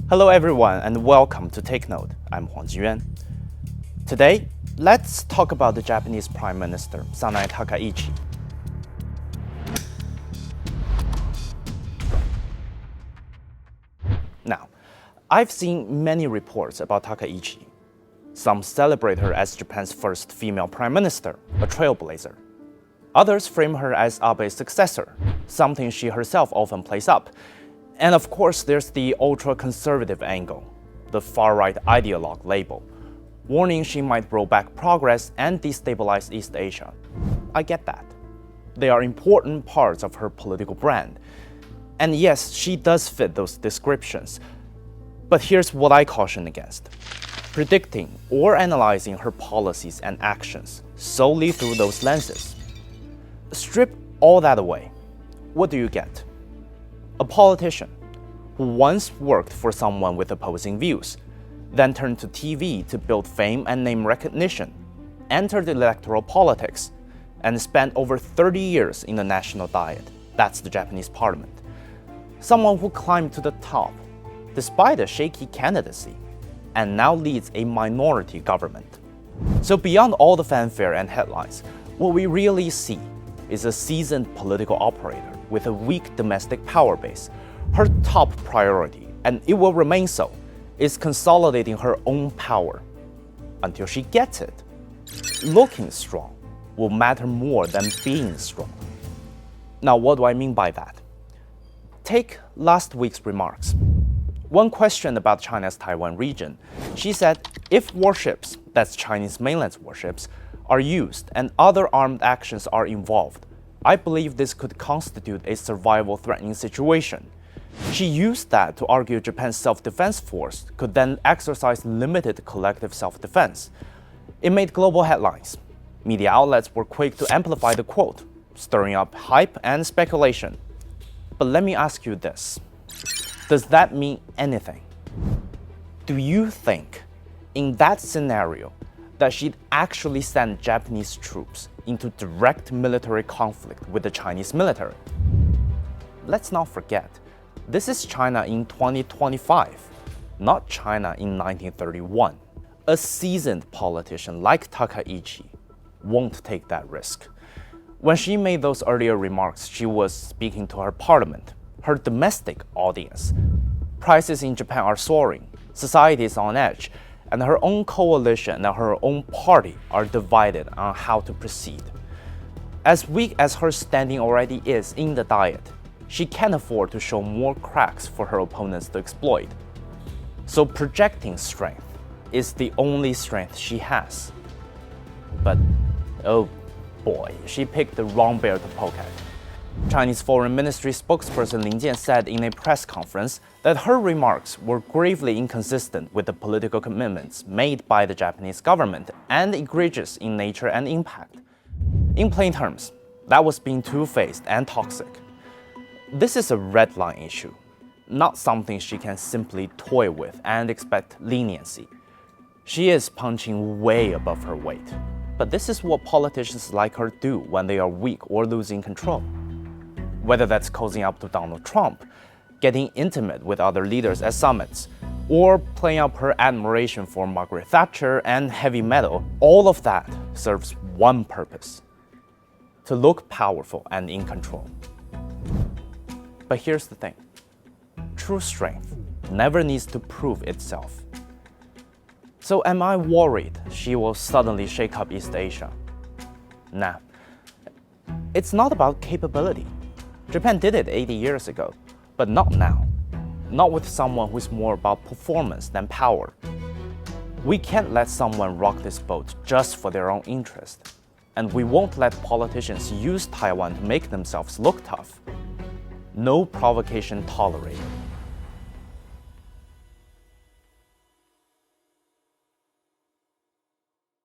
Hello everyone and welcome to Take Note. I'm Huang Jiyuan. Today, let's talk about the Japanese Prime Minister Sanae Takaichi. Now, I've seen many reports about Takaichi. Some celebrate her as Japan's first female prime minister, a trailblazer. Others frame her as Abe's successor, something she herself often plays up. And of course, there's the ultra-conservative angle, the far-right ideologue label, warning she might roll back progress and destabilize East Asia. I get that. They are important parts of her political brand. And yes, she does fit those descriptions. But here's what I caution against: predicting or analyzing her policies and actions solely through those lenses. Strip all that away. What do you get? A politician who once worked for someone with opposing views, then turned to TV to build fame and name recognition, entered electoral politics, and spent over 30 years in the national diet. That's the Japanese parliament. Someone who climbed to the top, despite a shaky candidacy, and now leads a minority government. So beyond all the fanfare and headlines, what we really see is a seasoned political operator with a weak domestic power base. Her top priority, and it will remain so, is consolidating her own power. Until she gets it, looking strong will matter more than being strong. Now, what do I mean by that? Take last week's remarks. One question about China's Taiwan region, she said if warships, that's Chinese mainland's warships, are used and other armed actions are involved, I believe this could constitute a survival-threatening situation. She used that to argue Japan's self-defense force could then exercise limited collective self-defense. It made global headlines. Media outlets were quick to amplify the quote, stirring up hype and speculation. But let me ask you this: does that mean anything? Do you think, in that scenario, that she'd actually send Japanese troops into direct military conflict with the Chinese military? Let's not forget, this is China in 2025, not China in 1931. A seasoned politician like Takaichi won't take that risk. When she made those earlier remarks, she was speaking to her parliament, her domestic audience. Prices in Japan are soaring, society is on edge, and her own coalition and her own party are divided on how to proceed. As weak as her standing already is in the diet, she can't afford to show more cracks for her opponents to exploit. So projecting strength is the only strength she has. But oh boy, she picked the wrong bear to poke at. Chinese Foreign Ministry spokesperson Lin Jian said in a press conference that her remarks were gravely inconsistent with the political commitments made by the Japanese government and egregious in nature and impact. In plain terms, that was being two-faced and toxic. This is a red line issue, not something she can simply toy with and expect leniency. She is punching way above her weight. But this is what politicians like her do when they are weak or losing control. Whether that's cozying up to Donald Trump, getting intimate with other leaders at summits, or playing up her admiration for Margaret Thatcher and heavy metal, all of that serves one purpose: to look powerful and in control. But here's the thing: true strength never needs to prove itself. So am I worried she will suddenly shake up East Asia? Nah. It's not about capability. Japan did it 80 years ago, but not now. Not with someone who's more about performance than power. We can't let someone rock this boat just for their own interest. And we won't let politicians use Taiwan to make themselves look tough. No provocation tolerated.